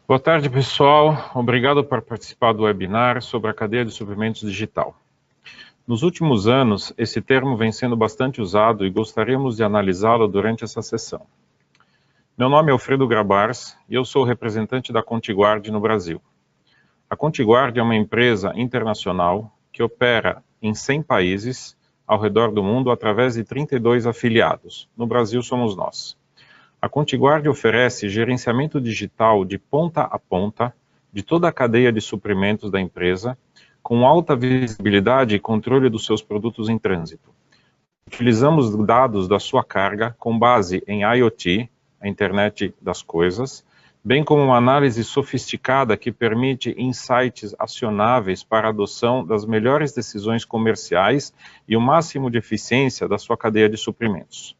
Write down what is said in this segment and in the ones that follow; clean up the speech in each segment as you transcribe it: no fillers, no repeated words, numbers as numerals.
Boa tarde, pessoal. Obrigado por participar do webinar sobre a cadeia de suprimentos digital. Nos últimos anos, esse termo vem sendo bastante usado e gostaríamos de analisá-lo durante essa sessão. Meu nome é Alfredo Grabars e eu sou o representante da Contiguard no Brasil. A Contiguard é uma empresa internacional que opera em 100 países ao redor do mundo através de 32 afiliados. No Brasil somos nós. A Contiguard oferece gerenciamento digital de ponta a ponta de toda a cadeia de suprimentos da empresa, com alta visibilidade e controle dos seus produtos em trânsito. Utilizamos dados da sua carga com base em IoT, a internet das coisas, bem como uma análise sofisticada que permite insights acionáveis para a adoção das melhores decisões comerciais e o máximo de eficiência da sua cadeia de suprimentos.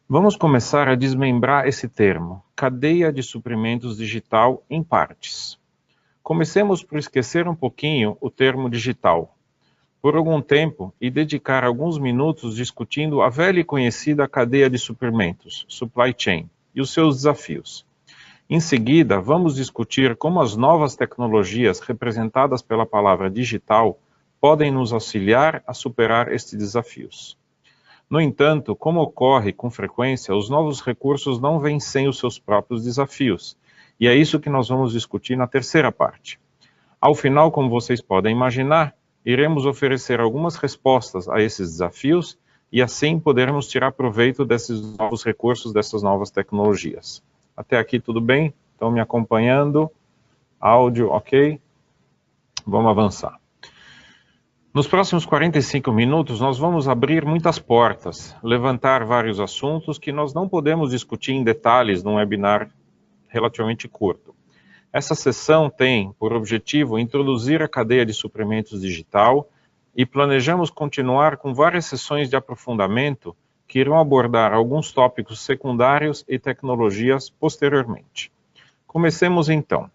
Vamos começar a desmembrar esse termo, cadeia de suprimentos digital em partes. Comecemos por esquecer um pouquinho o termo digital, por algum tempo, e dedicar alguns minutos discutindo a velha e conhecida cadeia de suprimentos, supply chain, e os seus desafios. Em seguida, vamos discutir como as novas tecnologias representadas pela palavra digital podem nos auxiliar a superar estes desafios. No entanto, como ocorre com frequência, os novos recursos não vêm sem os seus próprios desafios, e é isso que nós vamos discutir na terceira parte. Ao final, como vocês podem imaginar, iremos oferecer algumas respostas a esses desafios e assim podermos tirar proveito desses novos recursos, dessas novas tecnologias. Até aqui tudo bem? Estão me acompanhando? Áudio, ok? Vamos avançar. Nos próximos 45 minutos, nós vamos abrir muitas portas, levantar vários assuntos que nós não podemos discutir em detalhes num webinar relativamente curto. Essa sessão tem por objetivo introduzir a cadeia de suprimentos digital e planejamos continuar com várias sessões de aprofundamento que irão abordar alguns tópicos secundários e tecnologias posteriormente. Comecemos então.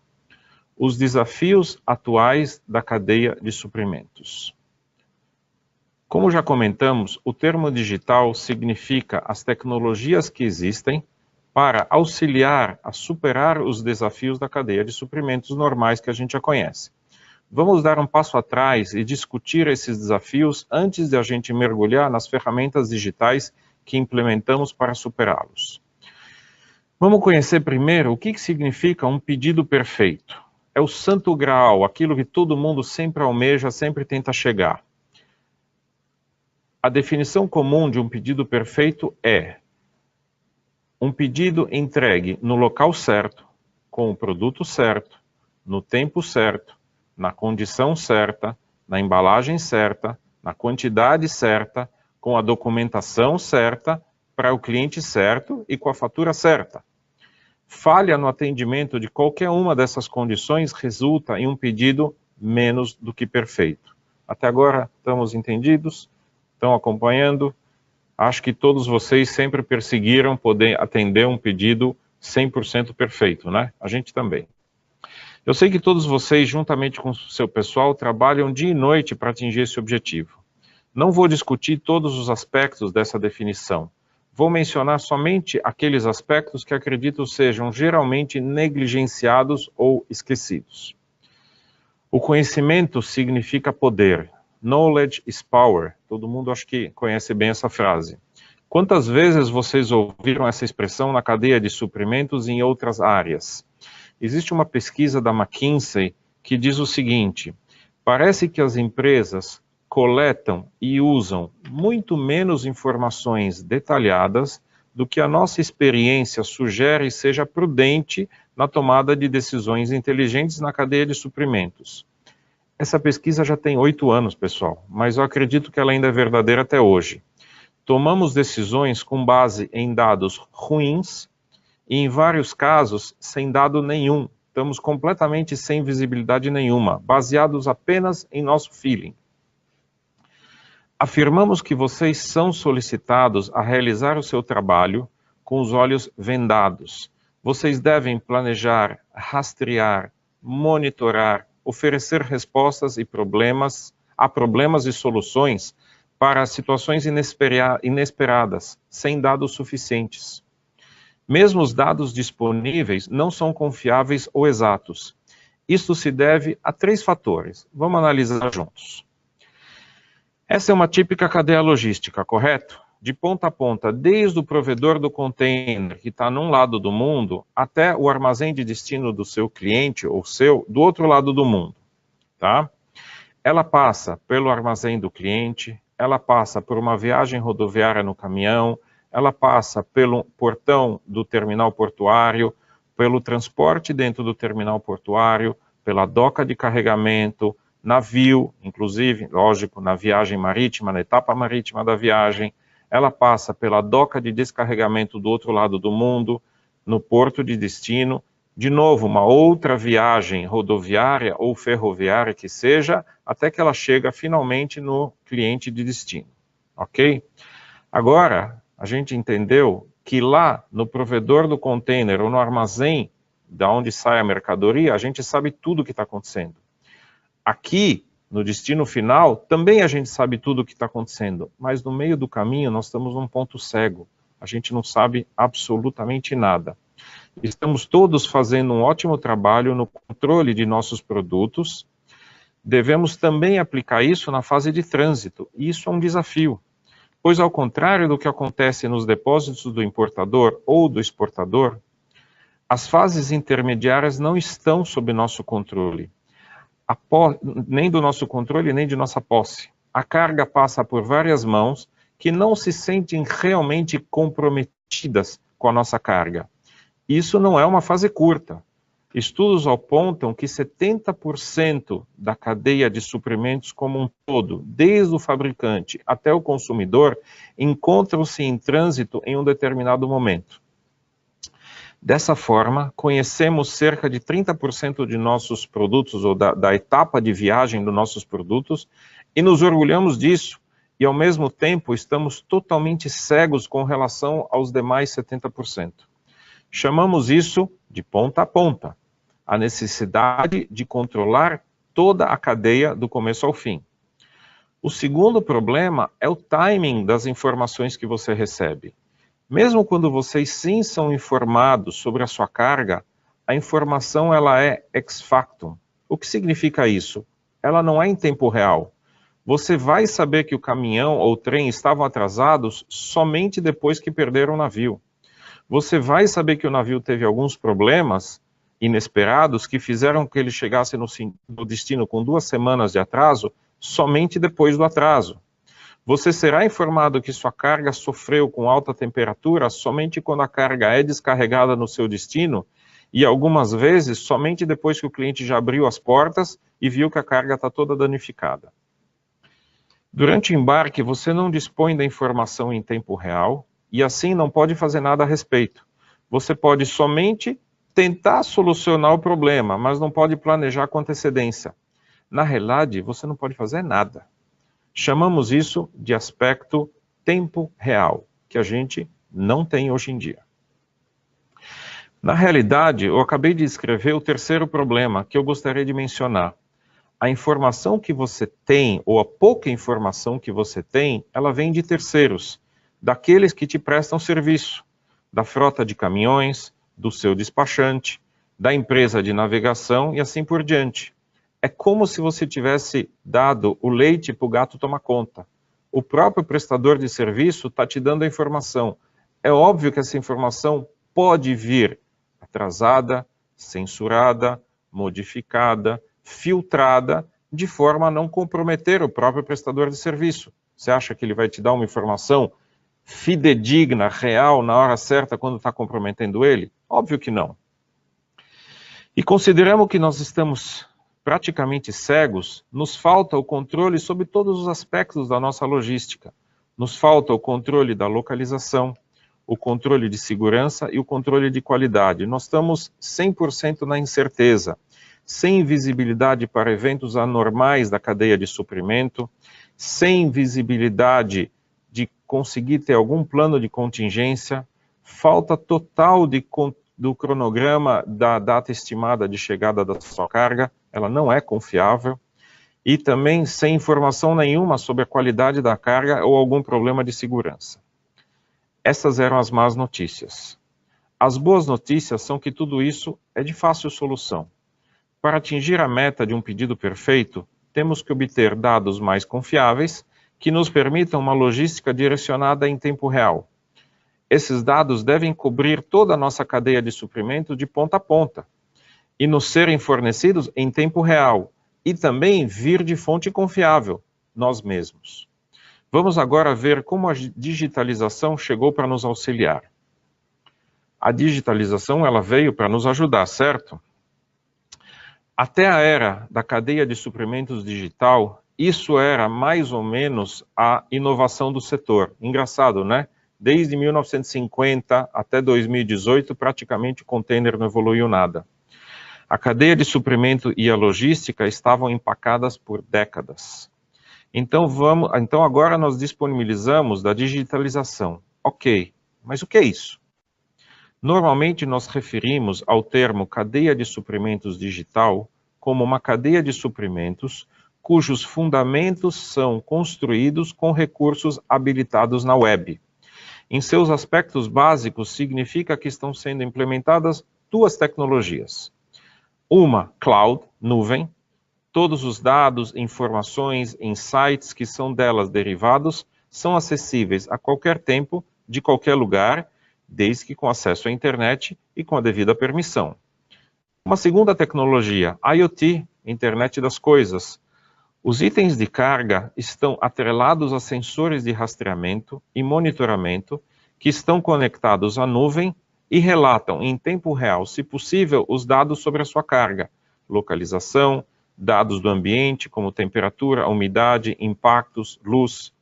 Os desafios atuais da cadeia de suprimentos. Como já comentamos, o termo digital significa as tecnologias que existem para auxiliar a superar os desafios da cadeia de suprimentos normais que a gente já conhece. Vamos dar um passo atrás e discutir esses desafios antes de a gente mergulhar nas ferramentas digitais que implementamos para superá-los. Vamos conhecer primeiro o que significa um pedido perfeito. É o santo graal, aquilo que todo mundo sempre almeja, sempre tenta chegar. A definição comum de um pedido perfeito é um pedido entregue no local certo, com o produto certo, no tempo certo, na condição certa, na embalagem certa, na quantidade certa, com a documentação certa, para o cliente certo e com a fatura certa. Falha no atendimento de qualquer uma dessas condições resulta em um pedido menos do que perfeito. Até agora estamos entendidos? Estão acompanhando? Acho que todos vocês sempre perseguiram poder atender um pedido 100% perfeito, né? A gente também. Eu sei que todos vocês, juntamente com o seu pessoal, trabalham dia e noite para atingir esse objetivo. Não vou discutir todos os aspectos dessa definição. Vou mencionar somente aqueles aspectos que acredito sejam geralmente negligenciados ou esquecidos. O conhecimento significa poder. Knowledge is power. Todo mundo acho que conhece bem essa frase. Quantas vezes vocês ouviram essa expressão na cadeia de suprimentos e em outras áreas? Existe uma pesquisa da McKinsey que diz o seguinte: parece que as empresas coletam e usam muito menos informações detalhadas do que a nossa experiência sugere seja prudente na tomada de decisões inteligentes na cadeia de suprimentos. Essa pesquisa já tem 8 anos, pessoal, mas eu acredito que ela ainda é verdadeira até hoje. Tomamos decisões com base em dados ruins e, em vários casos, sem dado nenhum. Estamos completamente sem visibilidade nenhuma, baseados apenas em nosso feeling. Afirmamos que vocês são solicitados a realizar o seu trabalho com os olhos vendados. Vocês devem planejar, rastrear, monitorar, oferecer respostas a problemas e soluções para situações inesperadas, sem dados suficientes. Mesmo os dados disponíveis não são confiáveis ou exatos. Isso se deve a 3 fatores. Vamos analisar juntos. Essa é uma típica cadeia logística, correto? De ponta a ponta, desde o provedor do container, que está num lado do mundo, até o armazém de destino do seu cliente ou seu, do outro lado do mundo, tá? Ela passa pelo armazém do cliente, ela passa por uma viagem rodoviária no caminhão, ela passa pelo portão do terminal portuário, pelo transporte dentro do terminal portuário, pela doca de carregamento, navio, inclusive, lógico, na viagem marítima, na etapa marítima da viagem, ela passa pela doca de descarregamento do outro lado do mundo, no porto de destino, de novo, uma outra viagem rodoviária ou ferroviária que seja, até que ela chega finalmente no cliente de destino, ok? Agora, a gente entendeu que lá no provedor do container ou no armazém da onde sai a mercadoria, a gente sabe tudo o que está acontecendo. Aqui, no destino final, também a gente sabe tudo o que está acontecendo, mas no meio do caminho nós estamos num ponto cego. A gente não sabe absolutamente nada. Estamos todos fazendo um ótimo trabalho no controle de nossos produtos. Devemos também aplicar isso na fase de trânsito, e isso é um desafio. Pois, ao contrário do que acontece nos depósitos do importador ou do exportador, as fases intermediárias não estão sob nosso controle. Nem do nosso controle, nem de nossa posse. A carga passa por várias mãos que não se sentem realmente comprometidas com a nossa carga. Isso não é uma fase curta. Estudos apontam que 70% da cadeia de suprimentos como um todo, desde o fabricante até o consumidor, encontram-se em trânsito em um determinado momento. Dessa forma, conhecemos cerca de 30% de nossos produtos, ou da etapa de viagem dos nossos produtos, e nos orgulhamos disso, e ao mesmo tempo estamos totalmente cegos com relação aos demais 70%. Chamamos isso de ponta a ponta, a necessidade de controlar toda a cadeia do começo ao fim. O segundo problema é o timing das informações que você recebe. Mesmo quando vocês sim são informados sobre a sua carga, a informação ela é ex factum. O que significa isso? Ela não é em tempo real. Você vai saber que o caminhão ou o trem estavam atrasados somente depois que perderam o navio. Você vai saber que o navio teve alguns problemas inesperados que fizeram que ele chegasse no destino com 2 semanas de atraso somente depois do atraso. Você será informado que sua carga sofreu com alta temperatura somente quando a carga é descarregada no seu destino e algumas vezes somente depois que o cliente já abriu as portas e viu que a carga está toda danificada. Durante o embarque, você não dispõe da informação em tempo real e assim não pode fazer nada a respeito. Você pode somente tentar solucionar o problema, mas não pode planejar com antecedência. Na realidade, você não pode fazer nada. Chamamos isso de aspecto tempo real, que a gente não tem hoje em dia. Na realidade, eu acabei de descrever o terceiro problema que eu gostaria de mencionar. A informação que você tem, ou a pouca informação que você tem, ela vem de terceiros, daqueles que te prestam serviço, da frota de caminhões, do seu despachante, da empresa de navegação e assim por diante. É como se você tivesse dado o leite para o gato tomar conta. O próprio prestador de serviço está te dando a informação. É óbvio que essa informação pode vir atrasada, censurada, modificada, filtrada, de forma a não comprometer o próprio prestador de serviço. Você acha que ele vai te dar uma informação fidedigna, real, na hora certa, quando está comprometendo ele? Óbvio que não. E consideramos que nós estamos praticamente cegos, nos falta o controle sobre todos os aspectos da nossa logística. Nos falta o controle da localização, o controle de segurança e o controle de qualidade. Nós estamos 100% na incerteza, sem visibilidade para eventos anormais da cadeia de suprimento, sem visibilidade de conseguir ter algum plano de contingência, falta total do cronograma da data estimada de chegada da sua carga, ela não é confiável, e também sem informação nenhuma sobre a qualidade da carga ou algum problema de segurança. Essas eram as más notícias. As boas notícias são que tudo isso é de fácil solução. Para atingir a meta de um pedido perfeito, temos que obter dados mais confiáveis que nos permitam uma logística direcionada em tempo real. Esses dados devem cobrir toda a nossa cadeia de suprimento de ponta a ponta e nos serem fornecidos em tempo real e também vir de fonte confiável, nós mesmos. Vamos agora ver como a digitalização chegou para nos auxiliar. A digitalização ela veio para nos ajudar, certo? Até a era da cadeia de suprimentos digital, isso era mais ou menos a inovação do setor. Engraçado, né? Desde 1950 até 2018, praticamente o container não evoluiu nada. A cadeia de suprimento e a logística estavam empacadas por décadas. Então agora nós disponibilizamos da digitalização. Ok, mas o que é isso? Normalmente nós referimos ao termo cadeia de suprimentos digital como uma cadeia de suprimentos cujos fundamentos são construídos com recursos habilitados na web. Em seus aspectos básicos, significa que estão sendo implementadas duas tecnologias. Uma, cloud, nuvem, todos os dados, informações, insights que são delas derivados são acessíveis a qualquer tempo, de qualquer lugar, desde que com acesso à internet e com a devida permissão. Uma segunda tecnologia, IoT, Internet das Coisas. Os itens de carga estão atrelados a sensores de rastreamento e monitoramento que estão conectados à nuvem e relatam em tempo real, se possível, os dados sobre a sua carga, localização, dados do ambiente, como temperatura, umidade, impactos, luz,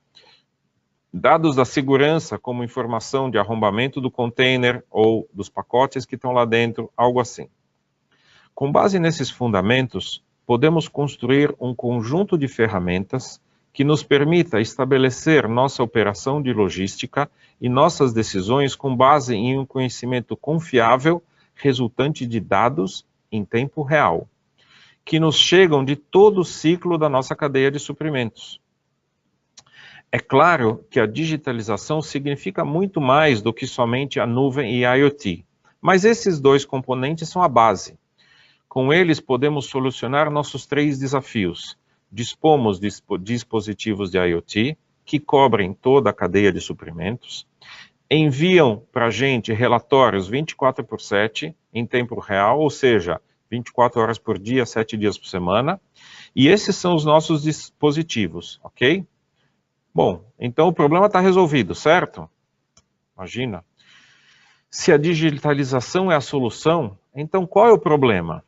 dados da segurança, como informação de arrombamento do container ou dos pacotes que estão lá dentro, algo assim. Com base nesses fundamentos, podemos construir um conjunto de ferramentas que nos permita estabelecer nossa operação de logística e nossas decisões com base em um conhecimento confiável resultante de dados em tempo real, que nos chegam de todo o ciclo da nossa cadeia de suprimentos. É claro que a digitalização significa muito mais do que somente a nuvem e a IoT, mas esses dois componentes são a base. Com eles podemos solucionar nossos três desafios. Dispomos de dispositivos de IoT que cobrem toda a cadeia de suprimentos, enviam para a gente relatórios 24/7 em tempo real, ou seja, 24 horas por dia, 7 dias por semana, e esses são os nossos dispositivos, ok? Bom, então o problema está resolvido, certo? Imagina. Se a digitalização é a solução, então qual é o problema?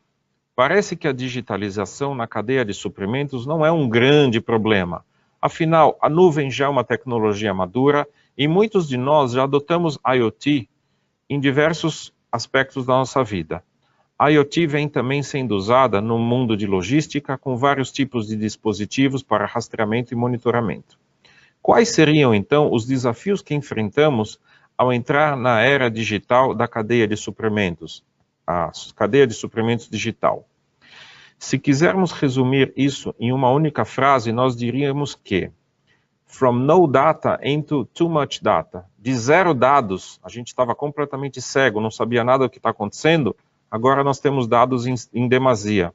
Parece que a digitalização na cadeia de suprimentos não é um grande problema. Afinal, a nuvem já é uma tecnologia madura e muitos de nós já adotamos IoT em diversos aspectos da nossa vida. A IoT vem também sendo usada no mundo de logística com vários tipos de dispositivos para rastreamento e monitoramento. Quais seriam, então, os desafios que enfrentamos ao entrar na era digital da cadeia de suprimentos, a cadeia de suprimentos digital? Se quisermos resumir isso em uma única frase, nós diríamos que from no data into too much data. De zero dados, a gente estava completamente cego, não sabia nada do que está acontecendo, agora nós temos dados em demasia.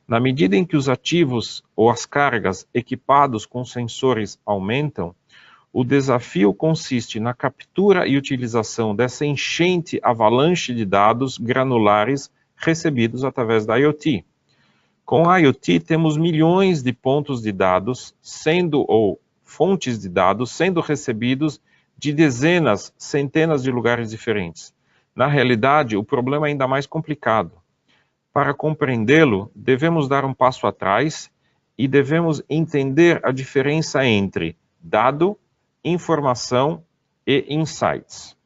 Na medida em que os ativos ou as cargas equipados com sensores aumentam, o desafio consiste na captura e utilização dessa enchente avalanche de dados granulares recebidos através da IoT. Com a IoT temos milhões de pontos de dados ou fontes de dados sendo recebidos de dezenas, centenas de lugares diferentes. Na realidade, o problema é ainda mais complicado. Para compreendê-lo, devemos dar um passo atrás e devemos entender a diferença entre dado, informação e insights.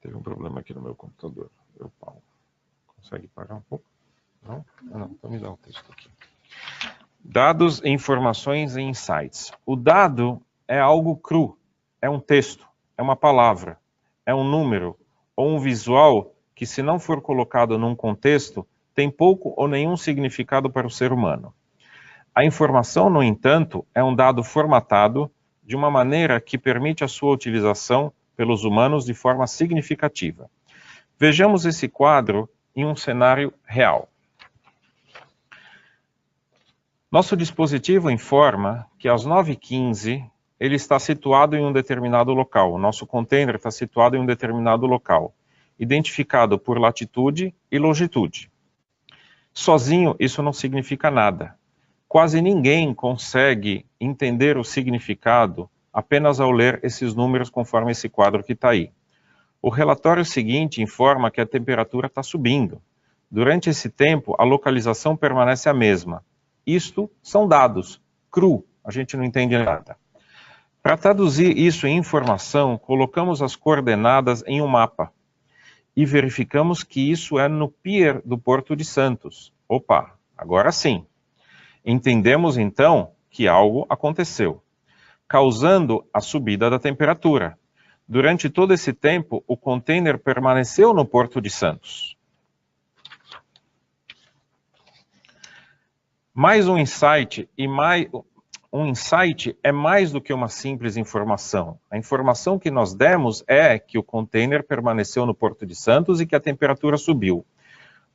Teve um problema aqui no meu computador. Paulo, consegue parar um pouco? Não? Não, então me dá um texto aqui. Dados, informações e insights. O dado é algo cru, é um texto, é uma palavra, é um número ou um visual que, se não for colocado num contexto, tem pouco ou nenhum significado para o ser humano. A informação, no entanto, é um dado formatado de uma maneira que permite a sua utilização pelos humanos de forma significativa. Vejamos esse quadro em um cenário real. Nosso dispositivo informa que às 9h15 ele está situado em um determinado local. O nosso container está situado em um determinado local, identificado por latitude e longitude. Sozinho, isso não significa nada. Quase ninguém consegue entender o significado apenas ao ler esses números conforme esse quadro que está aí. O relatório seguinte informa que a temperatura está subindo. Durante esse tempo, a localização permanece a mesma. Isto são dados, cru, a gente não entende nada. Para traduzir isso em informação, colocamos as coordenadas em um mapa e verificamos que isso é no pier do Porto de Santos. Opa, agora sim. Entendemos então que algo aconteceu, causando a subida da temperatura. Durante todo esse tempo, o container permaneceu no Porto de Santos. Mais um insight, um insight é mais do que uma simples informação. A informação que nós demos é que o container permaneceu no Porto de Santos e que a temperatura subiu.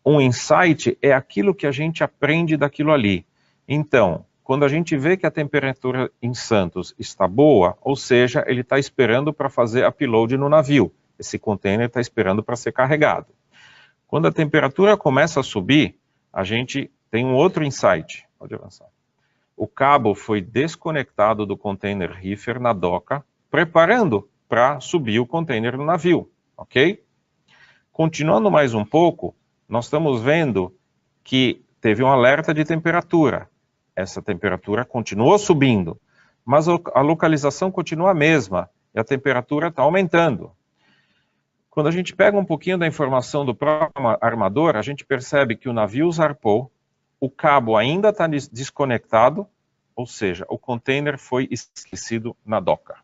Um insight é aquilo que a gente aprende daquilo ali. Então, quando a gente vê que a temperatura em Santos está boa, ou seja, ele está esperando para fazer upload no navio. Esse container está esperando para ser carregado. Quando a temperatura começa a subir, a gente tem um outro insight. Pode avançar. O cabo foi desconectado do container reefer na doca, preparando para subir o container no navio, ok? Continuando mais um pouco, nós estamos vendo que teve um alerta de temperatura. Essa temperatura continuou subindo, mas a localização continua a mesma e a temperatura está aumentando. Quando a gente pega um pouquinho da informação do próprio armador, a gente percebe que o navio zarpou, o cabo ainda está desconectado, ou seja, o container foi esquecido na doca.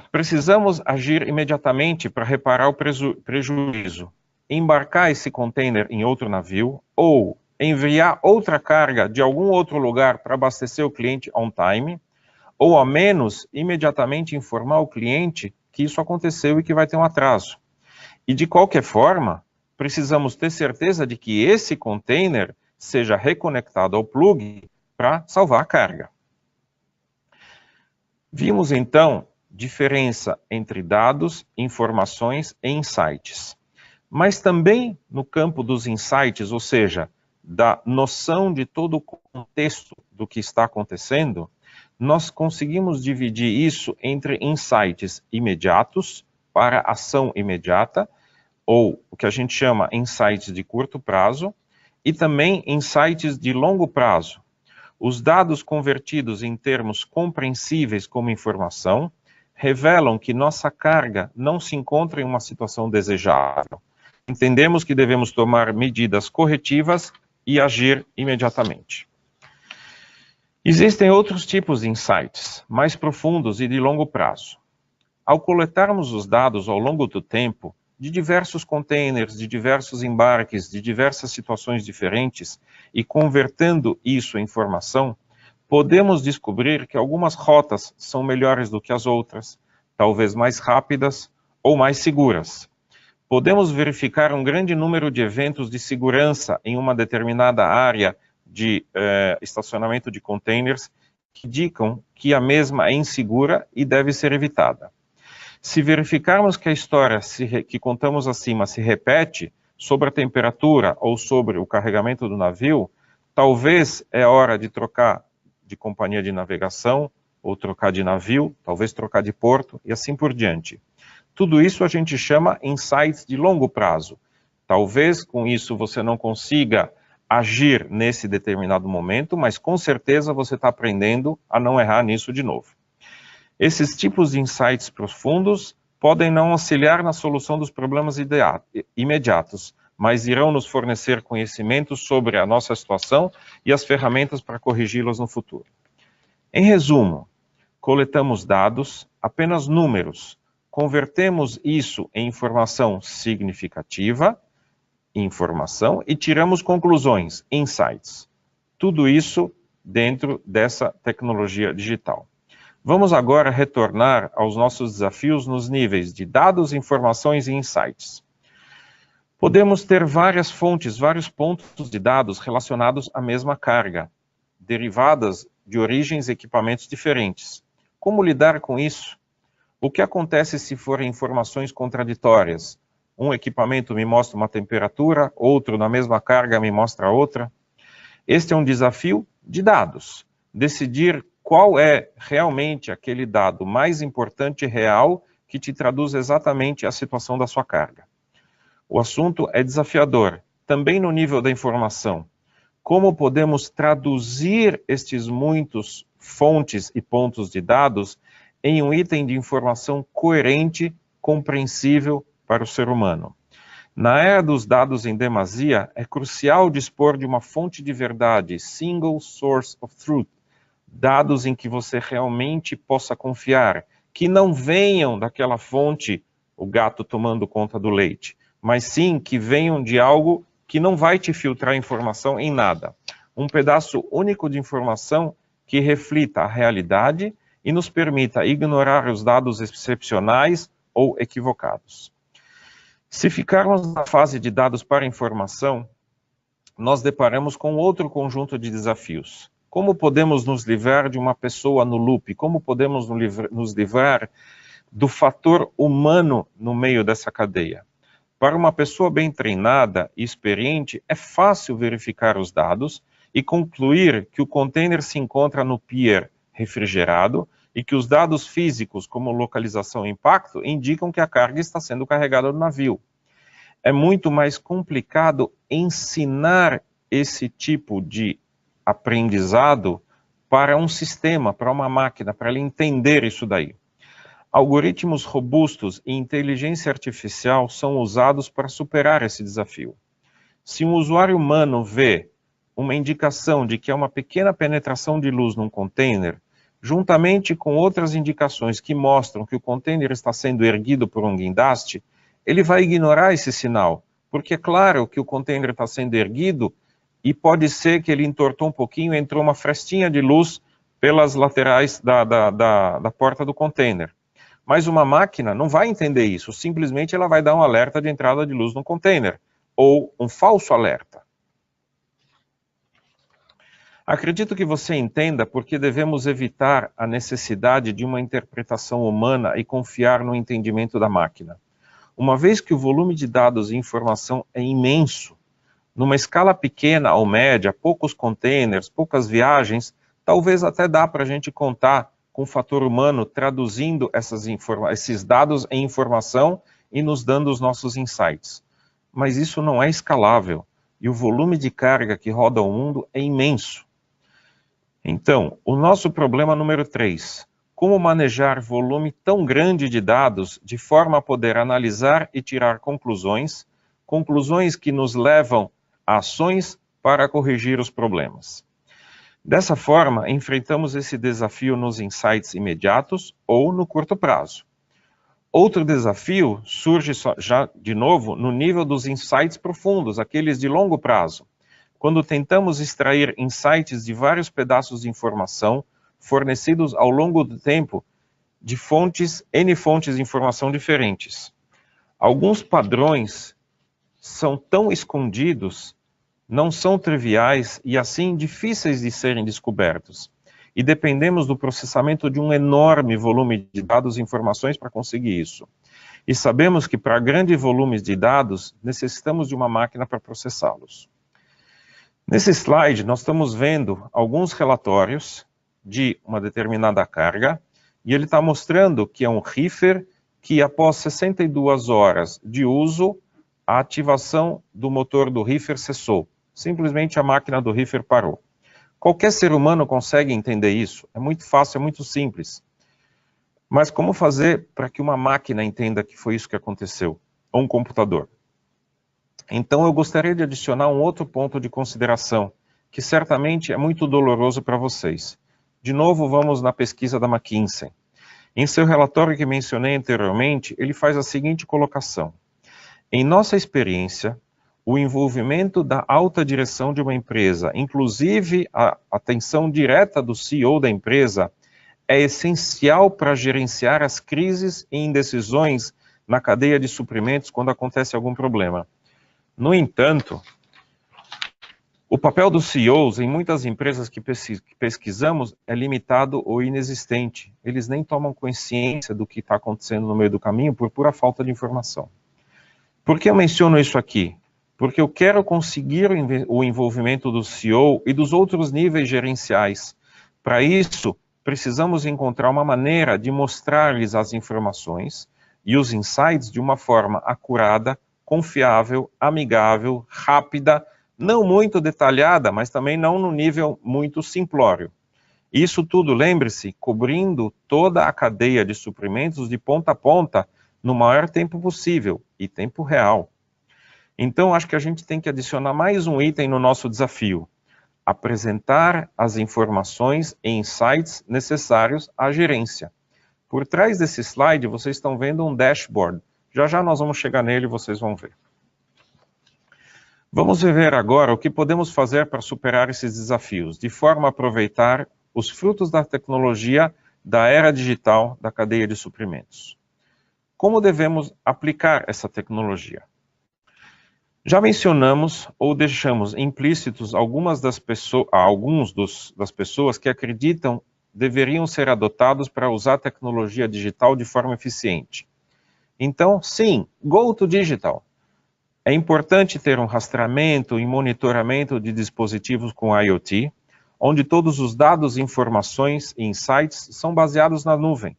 Precisamos agir imediatamente para reparar o prejuízo, embarcar esse container em outro navio ou enviar outra carga de algum outro lugar para abastecer o cliente on time, ou ao menos imediatamente informar o cliente que isso aconteceu e que vai ter um atraso. E de qualquer forma, precisamos ter certeza de que esse container seja reconectado ao plug para salvar a carga. Vimos então diferença entre dados, informações e insights. Mas também no campo dos insights, ou seja, da noção de todo o contexto do que está acontecendo, nós conseguimos dividir isso entre insights imediatos para ação imediata, ou o que a gente chama insights de curto prazo, e também insights de longo prazo. Os dados convertidos em termos compreensíveis como informação revelam que nossa carga não se encontra em uma situação desejável. Entendemos que devemos tomar medidas corretivas e agir imediatamente. Existem outros tipos de insights, mais profundos e de longo prazo. Ao coletarmos os dados ao longo do tempo, de diversos containers, de diversos embarques, de diversas situações diferentes, e convertendo isso em informação, podemos descobrir que algumas rotas são melhores do que as outras, talvez mais rápidas ou mais seguras. Podemos verificar um grande número de eventos de segurança em uma determinada área de estacionamento de containers que indicam que a mesma é insegura e deve ser evitada. Se verificarmos que a história que contamos acima se repete sobre a temperatura ou sobre o carregamento do navio, talvez é hora de trocar de companhia de navegação, ou trocar de navio, talvez trocar de porto e assim por diante. Tudo isso a gente chama insights de longo prazo. Talvez com isso você não consiga agir nesse determinado momento, mas com certeza você está aprendendo a não errar nisso de novo. Esses tipos de insights profundos podem não auxiliar na solução dos problemas imediatos, mas irão nos fornecer conhecimentos sobre a nossa situação e as ferramentas para corrigi-los no futuro. Em resumo, coletamos dados, apenas números, convertemos isso em informação significativa, informação, e tiramos conclusões, insights. Tudo isso dentro dessa tecnologia digital. Vamos agora retornar aos nossos desafios nos níveis de dados, informações e insights. Podemos ter várias fontes, vários pontos de dados relacionados à mesma carga, derivadas de origens e equipamentos diferentes. Como lidar com isso? O que acontece se forem informações contraditórias? Um equipamento me mostra uma temperatura, outro na mesma carga me mostra outra. Este é um desafio de dados. Decidir qual é realmente aquele dado mais importante e real que te traduz exatamente a situação da sua carga. O assunto é desafiador, também no nível da informação. Como podemos traduzir estes muitos fontes e pontos de dados em um item de informação coerente, compreensível para o ser humano? Na era dos dados em demasia, é crucial dispor de uma fonte de verdade, single source of truth, dados em que você realmente possa confiar, que não venham daquela fonte, o gato tomando conta do leite, mas sim que venham de algo que não vai te filtrar informação em nada. Um pedaço único de informação que reflita a realidade e nos permita ignorar os dados excepcionais ou equivocados. Se ficarmos na fase de dados para informação, nós deparamos com outro conjunto de desafios. Como podemos nos livrar de uma pessoa no loop? Como podemos nos livrar do fator humano no meio dessa cadeia? Para uma pessoa bem treinada e experiente, é fácil verificar os dados e concluir que o container se encontra no pier refrigerado e que os dados físicos, como localização e impacto, indicam que a carga está sendo carregada no navio. É muito mais complicado ensinar esse tipo de aprendizado para um sistema, para uma máquina, para ele entender isso daí. Algoritmos robustos e inteligência artificial são usados para superar esse desafio. Se um usuário humano vê uma indicação de que há uma pequena penetração de luz num container, juntamente com outras indicações que mostram que o container está sendo erguido por um guindaste, ele vai ignorar esse sinal, porque é claro que o container está sendo erguido e pode ser que ele entortou um pouquinho, entrou uma frestinha de luz pelas laterais da porta do container. Mas uma máquina não vai entender isso, simplesmente ela vai dar um alerta de entrada de luz no container, ou um falso alerta. Acredito que você entenda porque devemos evitar a necessidade de uma interpretação humana e confiar no entendimento da máquina. Uma vez que o volume de dados e informação é imenso, numa escala pequena ou média, poucos containers, poucas viagens, talvez até dá para a gente contar com o fator humano traduzindo esses dados em informação e nos dando os nossos insights. Mas isso não é escalável e o volume de carga que roda o mundo é imenso. Então, o nosso problema número 3, como manejar volume tão grande de dados de forma a poder analisar e tirar conclusões que nos levam a ações para corrigir os problemas. Dessa forma, enfrentamos esse desafio nos insights imediatos ou no curto prazo. Outro desafio surge já de novo no nível dos insights profundos, aqueles de longo prazo, quando tentamos extrair insights de vários pedaços de informação fornecidos ao longo do tempo de N fontes de informação diferentes. Alguns padrões são tão escondidos, não são triviais e assim difíceis de serem descobertos. E dependemos do processamento de um enorme volume de dados e informações para conseguir isso. E sabemos que para grandes volumes de dados, necessitamos de uma máquina para processá-los. Nesse slide, nós estamos vendo alguns relatórios de uma determinada carga, e ele está mostrando que é um reefer que após 62 horas de uso, a ativação do motor do reefer cessou. Simplesmente a máquina do reefer parou. Qualquer ser humano consegue entender isso. É muito fácil, é muito simples. Mas como fazer para que uma máquina entenda que foi isso que aconteceu? Ou um computador? Então eu gostaria de adicionar um outro ponto de consideração, que certamente é muito doloroso para vocês. De novo, vamos na pesquisa da McKinsey. Em seu relatório que mencionei anteriormente, ele faz a seguinte colocação. Em nossa experiência, o envolvimento da alta direção de uma empresa, inclusive a atenção direta do CEO da empresa, é essencial para gerenciar as crises e indecisões na cadeia de suprimentos quando acontece algum problema. No entanto, o papel dos CEOs em muitas empresas que pesquisamos é limitado ou inexistente. Eles nem tomam consciência do que está acontecendo no meio do caminho por pura falta de informação. Por que eu menciono isso aqui? Porque eu quero conseguir o envolvimento do CEO e dos outros níveis gerenciais. Para isso, precisamos encontrar uma maneira de mostrar-lhes as informações e os insights de uma forma acurada, confiável, amigável, rápida, não muito detalhada, mas também não no nível muito simplório. Isso tudo, lembre-se, cobrindo toda a cadeia de suprimentos de ponta a ponta no maior tempo possível e tempo real. Então, acho que a gente tem que adicionar mais um item no nosso desafio: apresentar as informações e insights necessários à gerência. Por trás desse slide, vocês estão vendo um dashboard. Já já nós vamos chegar nele e vocês vão ver. Vamos ver agora o que podemos fazer para superar esses desafios, de forma a aproveitar os frutos da tecnologia da era digital da cadeia de suprimentos. Como devemos aplicar essa tecnologia? Já mencionamos ou deixamos implícitos alguns das pessoas que acreditam deveriam ser adotados para usar a tecnologia digital de forma eficiente. Então, sim, go to digital. É importante ter um rastreamento e monitoramento de dispositivos com IoT, onde todos os dados, informações e insights são baseados na nuvem.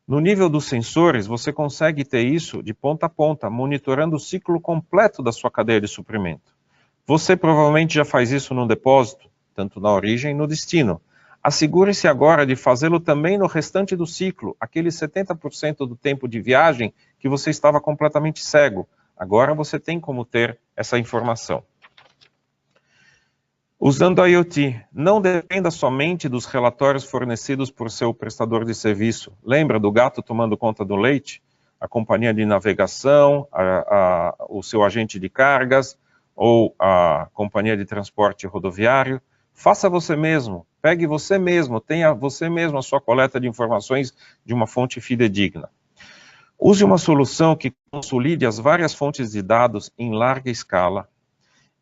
No nível dos sensores, você consegue ter isso de ponta a ponta, monitorando o ciclo completo da sua cadeia de suprimento. Você provavelmente já faz isso no depósito, tanto na origem e no destino. Assegure-se agora de fazê-lo também no restante do ciclo, aquele 70% do tempo de viagem que você estava completamente cego. Agora você tem como ter essa informação. Usando a IoT, não dependa somente dos relatórios fornecidos por seu prestador de serviço. Lembra do gato tomando conta do leite? A companhia de navegação, o seu agente de cargas ou a companhia de transporte rodoviário. Faça você mesmo, pegue você mesmo, tenha você mesmo a sua coleta de informações de uma fonte fidedigna. Use uma solução que consolide as várias fontes de dados em larga escala.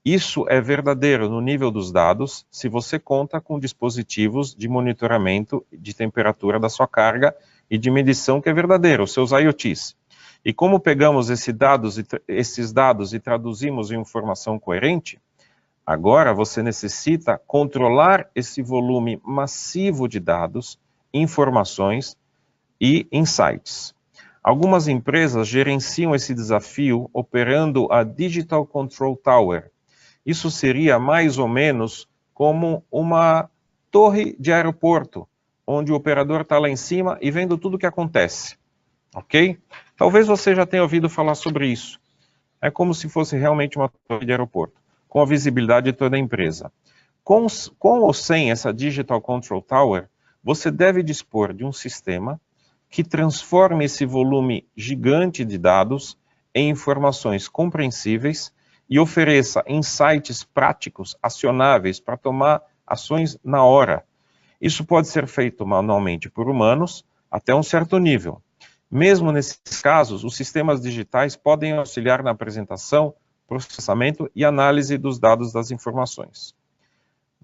Isso é verdadeiro no nível dos dados, se você conta com dispositivos de monitoramento de temperatura da sua carga e de medição que é verdadeiro, os seus IoTs. E como pegamos esses dados e traduzimos em informação coerente, agora você necessita controlar esse volume massivo de dados, informações e insights. Algumas empresas gerenciam esse desafio operando a Digital Control Tower. Isso seria mais ou menos como uma torre de aeroporto, onde o operador está lá em cima e vendo tudo o que acontece. Ok? Talvez você já tenha ouvido falar sobre isso. É como se fosse realmente uma torre de aeroporto, com a visibilidade de toda a empresa. Com ou sem essa Digital Control Tower, você deve dispor de um sistema que transforme esse volume gigante de dados em informações compreensíveis e ofereça insights práticos, acionáveis, para tomar ações na hora. Isso pode ser feito manualmente por humanos até um certo nível. Mesmo nesses casos, os sistemas digitais podem auxiliar na apresentação, processamento e análise dos dados das informações.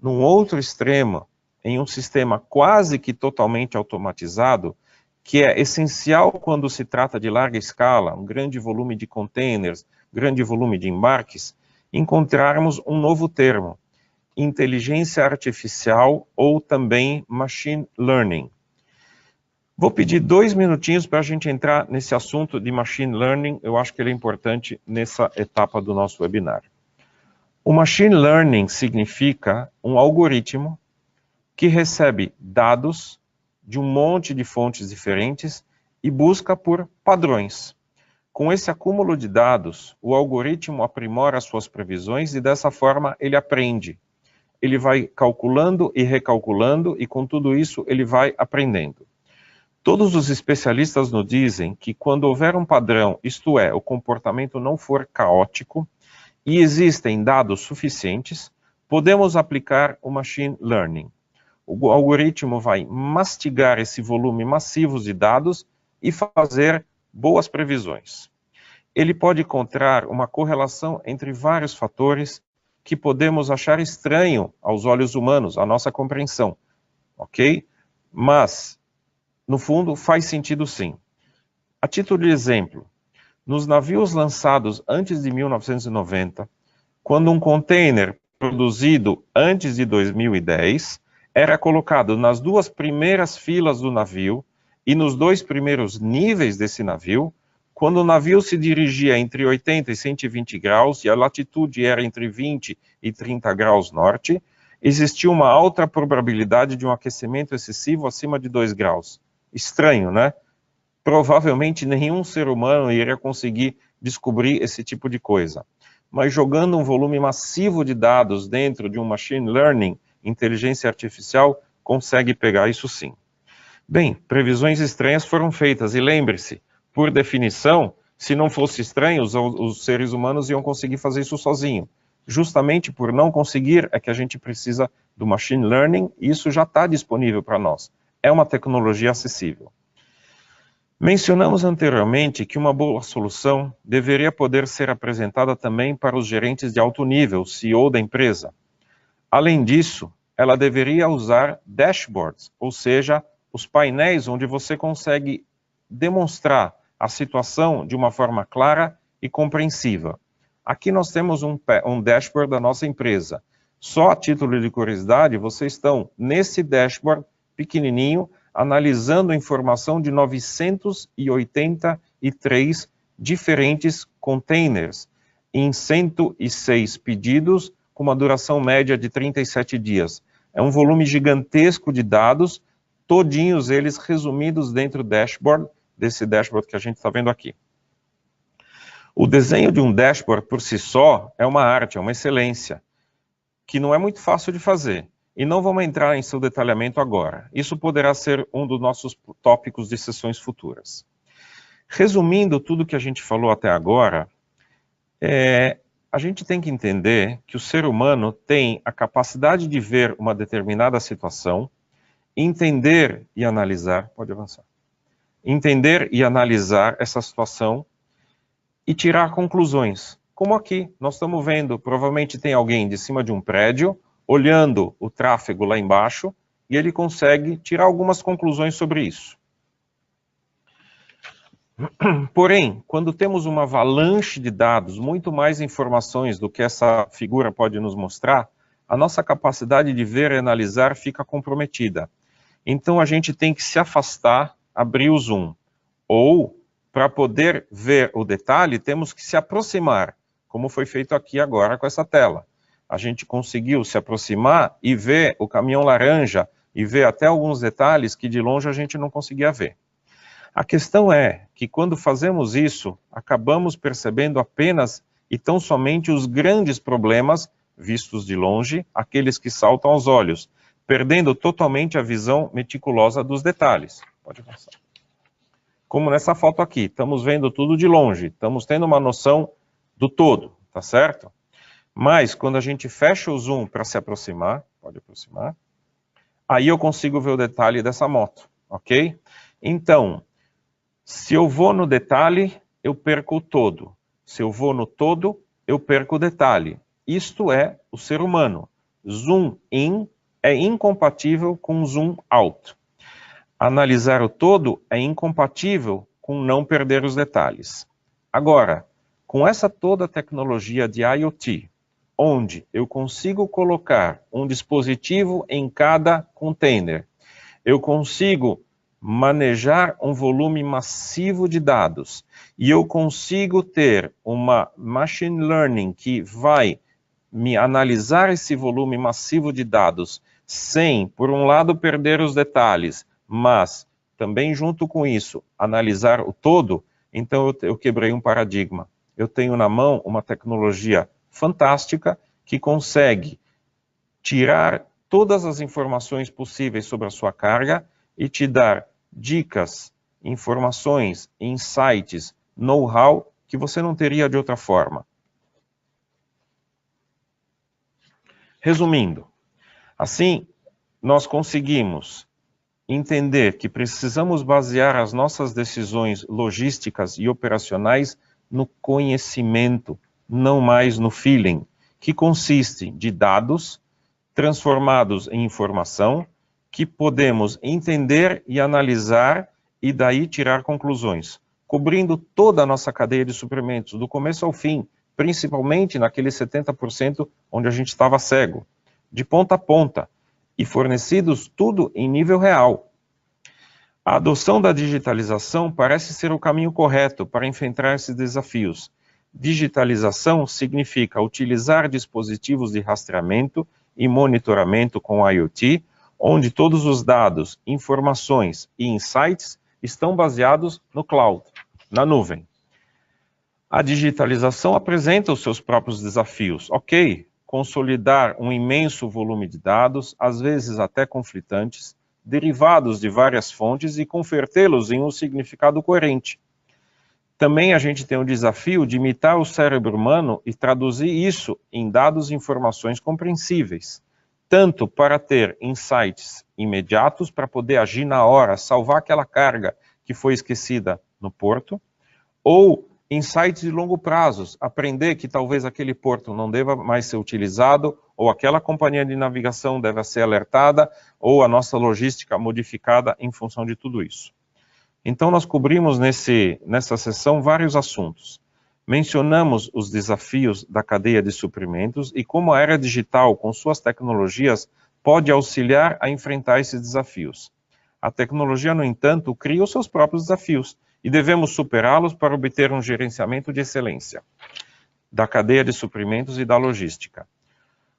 Num outro extremo, em um sistema quase que totalmente automatizado, que é essencial quando se trata de larga escala, um grande volume de containers, grande volume de embarques, encontrarmos um novo termo, inteligência artificial ou também machine learning. Vou pedir 2 minutinhos para a gente entrar nesse assunto de machine learning, eu acho que ele é importante nessa etapa do nosso webinar. O machine learning significa um algoritmo que recebe dados de um monte de fontes diferentes e busca por padrões. Com esse acúmulo de dados, o algoritmo aprimora suas previsões e dessa forma ele aprende. Ele vai calculando e recalculando e com tudo isso ele vai aprendendo. Todos os especialistas nos dizem que quando houver um padrão, isto é, o comportamento não for caótico e existem dados suficientes, podemos aplicar o machine learning. o algoritmo vai mastigar esse volume massivo de dados e fazer boas previsões. Ele pode encontrar uma correlação entre vários fatores que podemos achar estranho aos olhos humanos, à nossa compreensão, ok? Mas, no fundo, faz sentido sim. A título de exemplo, nos navios lançados antes de 1990, quando um container produzido antes de 2010 era colocado nas 2 primeiras filas do navio e nos 2 primeiros níveis desse navio, quando o navio se dirigia entre 80 e 120 graus e a latitude era entre 20 e 30 graus norte, existia uma alta probabilidade de um aquecimento excessivo acima de 2 graus. Estranho, né? Provavelmente nenhum ser humano iria conseguir descobrir esse tipo de coisa. Mas jogando um volume massivo de dados dentro de um machine learning, inteligência artificial, consegue pegar isso sim. Bem, previsões estranhas foram feitas, e lembre-se, por definição, se não fosse estranho, os seres humanos iam conseguir fazer isso sozinho. Justamente por não conseguir é que a gente precisa do machine learning, e isso já está disponível para nós. É uma tecnologia acessível. Mencionamos anteriormente que uma boa solução deveria poder ser apresentada também para os gerentes de alto nível, CEO da empresa. Além disso, ela deveria usar dashboards, ou seja, os painéis onde você consegue demonstrar a situação de uma forma clara e compreensiva. Aqui nós temos um dashboard da nossa empresa. Só a título de curiosidade, vocês estão nesse dashboard pequenininho, analisando a informação de 983 diferentes containers em 106 pedidos, com uma duração média de 37 dias. É um volume gigantesco de dados, todinhos eles resumidos dentro do dashboard, desse dashboard que a gente está vendo aqui. O desenho de um dashboard por si só é uma arte, é uma excelência, que não é muito fácil de fazer. E não vamos entrar em seu detalhamento agora. Isso poderá ser um dos nossos tópicos de sessões futuras. Resumindo tudo que a gente falou até agora, a gente tem que entender que o ser humano tem a capacidade de ver uma determinada situação, entender e analisar, pode avançar, entender e analisar essa situação e tirar conclusões. Como aqui, nós estamos vendo, provavelmente tem alguém de cima de um prédio, olhando o tráfego lá embaixo, e ele consegue tirar algumas conclusões sobre isso. Porém, quando temos uma avalanche de dados, muito mais informações do que essa figura pode nos mostrar, a nossa capacidade de ver e analisar fica comprometida. Então a gente tem que se afastar, abrir o zoom. Ou, para poder ver o detalhe, temos que se aproximar, como foi feito aqui agora com essa tela. A gente conseguiu se aproximar e ver o caminhão laranja e ver até alguns detalhes que de longe a gente não conseguia ver. A questão é que quando fazemos isso, acabamos percebendo apenas e tão somente os grandes problemas vistos de longe, aqueles que saltam aos olhos, perdendo totalmente a visão meticulosa dos detalhes. Pode avançar. Como nessa foto aqui, estamos vendo tudo de longe, estamos tendo uma noção do todo, tá certo? Mas quando a gente fecha o zoom para se aproximar, pode aproximar, aí eu consigo ver o detalhe dessa moto, ok? Então, se eu vou no detalhe, eu perco o todo. Se eu vou no todo, eu perco o detalhe. Isto é o ser humano. Zoom in é incompatível com zoom out. Analisar o todo é incompatível com não perder os detalhes. Agora, com essa toda tecnologia de IoT, onde eu consigo colocar um dispositivo em cada container, eu consigo manejar um volume massivo de dados, e eu consigo ter uma machine learning que vai me analisar esse volume massivo de dados, sem, por um lado, perder os detalhes, mas também junto com isso, analisar o todo, então eu quebrei um paradigma. Eu tenho na mão uma tecnologia fantástica que consegue tirar todas as informações possíveis sobre a sua carga e te dar dicas, informações, insights, know-how que você não teria de outra forma. Resumindo, assim, nós conseguimos entender que precisamos basear as nossas decisões logísticas e operacionais no conhecimento, não mais no feeling, que consiste de dados transformados em informação que podemos entender e analisar e daí tirar conclusões, cobrindo toda a nossa cadeia de suprimentos, do começo ao fim, principalmente naqueles 70% onde a gente estava cego, de ponta a ponta, e fornecidos tudo em nível real. A adoção da digitalização parece ser o caminho correto para enfrentar esses desafios. Digitalização significa utilizar dispositivos de rastreamento e monitoramento com IoT, onde todos os dados, informações e insights estão baseados no cloud, na nuvem. A digitalização apresenta os seus próprios desafios. Ok, consolidar um imenso volume de dados, às vezes até conflitantes, derivados de várias fontes e convertê-los em um significado coerente. Também a gente tem o desafio de imitar o cérebro humano e traduzir isso em dados e informações compreensíveis, tanto para ter insights imediatos para poder agir na hora, salvar aquela carga que foi esquecida no porto, ou insights de longo prazo, aprender que talvez aquele porto não deva mais ser utilizado, ou aquela companhia de navegação deve ser alertada, ou a nossa logística modificada em função de tudo isso. Então nós cobrimos nessa sessão vários assuntos. Mencionamos os desafios da cadeia de suprimentos e como a era digital, com suas tecnologias, pode auxiliar a enfrentar esses desafios. A tecnologia, no entanto, cria os seus próprios desafios, e devemos superá-los para obter um gerenciamento de excelência da cadeia de suprimentos e da logística.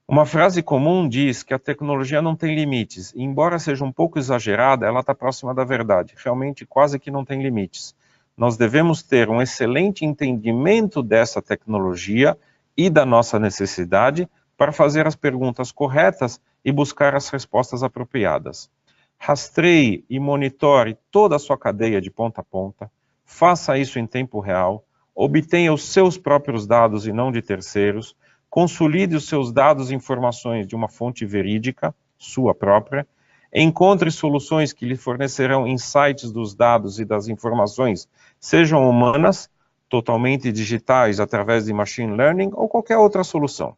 Uma frase comum diz que a tecnologia não tem limites, e embora seja um pouco exagerada, ela está próxima da verdade. Realmente, quase que não tem limites. Nós devemos ter um excelente entendimento dessa tecnologia e da nossa necessidade para fazer as perguntas corretas e buscar as respostas apropriadas. Rastreie e monitore toda a sua cadeia de ponta a ponta, faça isso em tempo real, obtenha os seus próprios dados e não de terceiros, consolide os seus dados e informações de uma fonte verídica, sua própria, encontre soluções que lhe fornecerão insights dos dados e das informações, sejam humanas, totalmente digitais através de machine learning ou qualquer outra solução.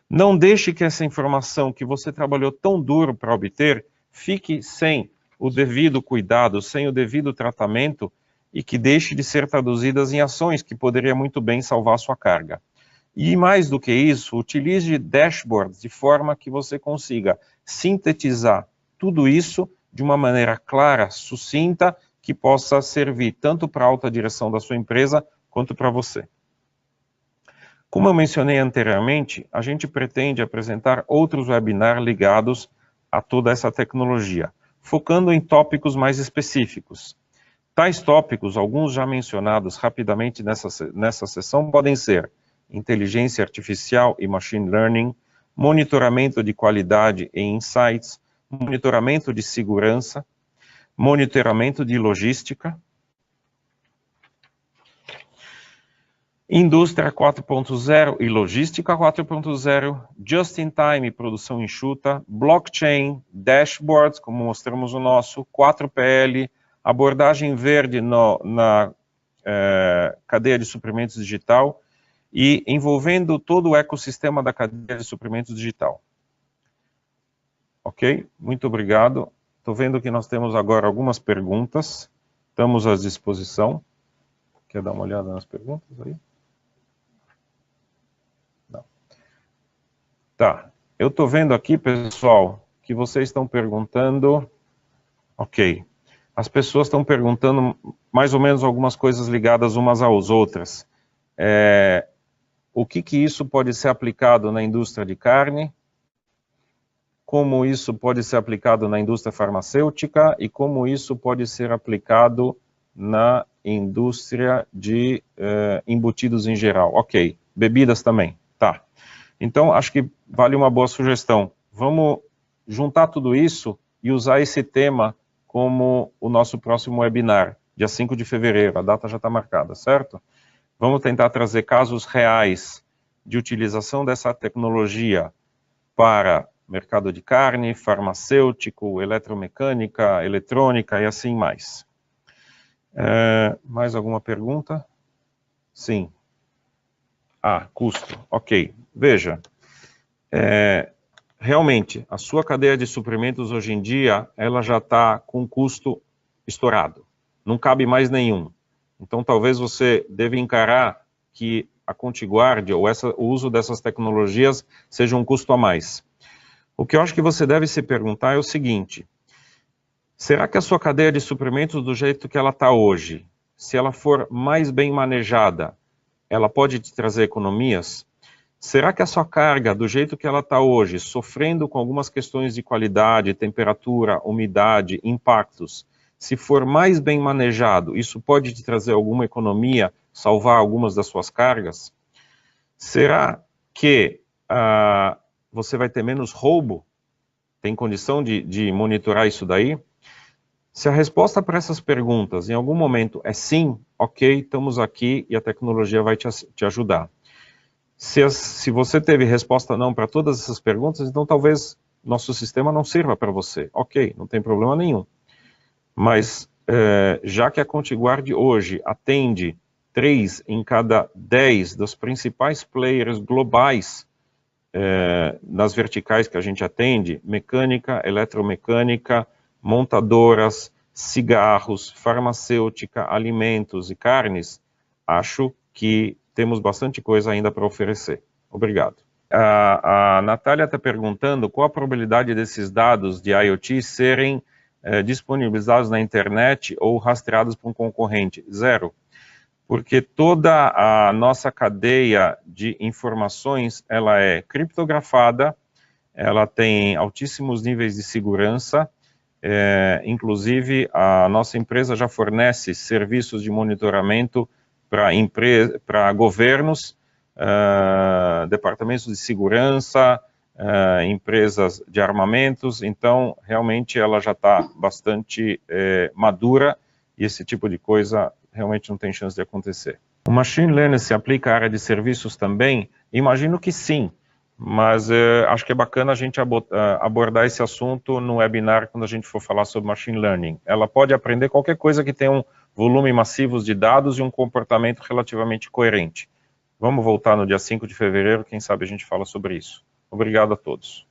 Não deixe que essa informação que você trabalhou tão duro para obter fique sem o devido cuidado, sem o devido tratamento e que deixe de ser traduzidas em ações que poderia muito bem salvar sua carga. E mais do que isso, utilize dashboards de forma que você consiga sintetizar tudo isso de uma maneira clara, sucinta, que possa servir tanto para a alta direção da sua empresa quanto para você. Como eu mencionei anteriormente, a gente pretende apresentar outros webinars ligados a toda essa tecnologia, focando em tópicos mais específicos. Tais tópicos, alguns já mencionados rapidamente nessa sessão, podem ser inteligência artificial e machine learning, monitoramento de qualidade e insights, monitoramento de segurança, monitoramento de logística, indústria 4.0 e logística 4.0, just-in-time e produção enxuta, blockchain, dashboards, como mostramos o nosso, 4PL, abordagem verde na cadeia de suprimentos digital e envolvendo todo o ecossistema da cadeia de suprimentos digital. Ok? Muito obrigado. Estou vendo que nós temos agora algumas perguntas. Estamos à disposição. Quer dar uma olhada nas perguntas aí? Não. Tá. Eu estou vendo aqui, pessoal, que vocês estão perguntando... Ok. As pessoas estão perguntando mais ou menos algumas coisas ligadas umas às outras. O que isso pode ser aplicado na indústria de carne, como isso pode ser aplicado na indústria farmacêutica e como isso pode ser aplicado na indústria de embutidos em geral. Ok, bebidas também, tá. Então, acho que vale uma boa sugestão. Vamos juntar tudo isso e usar esse tema como o nosso próximo webinar, dia 5 de fevereiro, a data já está marcada, certo? Vamos tentar trazer casos reais de utilização dessa tecnologia para mercado de carne, farmacêutico, eletromecânica, eletrônica e assim mais. Mais alguma pergunta? Sim. Custo. Ok. Veja, realmente, a sua cadeia de suprimentos hoje em dia, ela já está com custo estourado. Não cabe mais nenhum. Então, talvez você deva encarar que a Contiguard ou o uso dessas tecnologias seja um custo a mais. O que eu acho que você deve se perguntar é o seguinte: será que a sua cadeia de suprimentos, do jeito que ela está hoje, se ela for mais bem manejada, ela pode te trazer economias? Será que a sua carga, do jeito que ela está hoje, sofrendo com algumas questões de qualidade, temperatura, umidade, impactos, se for mais bem manejado, isso pode te trazer alguma economia, salvar algumas das suas cargas? Será que você vai ter menos roubo? Tem condição de monitorar isso daí? Se a resposta para essas perguntas em algum momento é sim, ok, estamos aqui e a tecnologia vai te ajudar. Se você teve resposta não para todas essas perguntas, então talvez nosso sistema não sirva para você. Ok, não tem problema nenhum. Mas já que a Contiguard hoje atende 3 em cada 10 dos principais players globais nas verticais que a gente atende, mecânica, eletromecânica, montadoras, cigarros, farmacêutica, alimentos e carnes, acho que temos bastante coisa ainda para oferecer. Obrigado. A Natália está perguntando qual a probabilidade desses dados de IoT serem disponibilizados na internet ou rastreados por um concorrente. Zero. Porque toda a nossa cadeia de informações, ela é criptografada, ela tem altíssimos níveis de segurança, inclusive a nossa empresa já fornece serviços de monitoramento para governos, departamentos de segurança, empresas de armamentos, então realmente ela já está bastante madura e esse tipo de coisa realmente não tem chance de acontecer. O Machine Learning se aplica à área de serviços também? Imagino que sim, mas acho que é bacana a gente abordar esse assunto no webinar quando a gente for falar sobre Machine Learning. Ela pode aprender qualquer coisa que tenha um volume massivo de dados e um comportamento relativamente coerente. Vamos voltar no dia 5 de fevereiro, quem sabe a gente fala sobre isso. Obrigado a todos.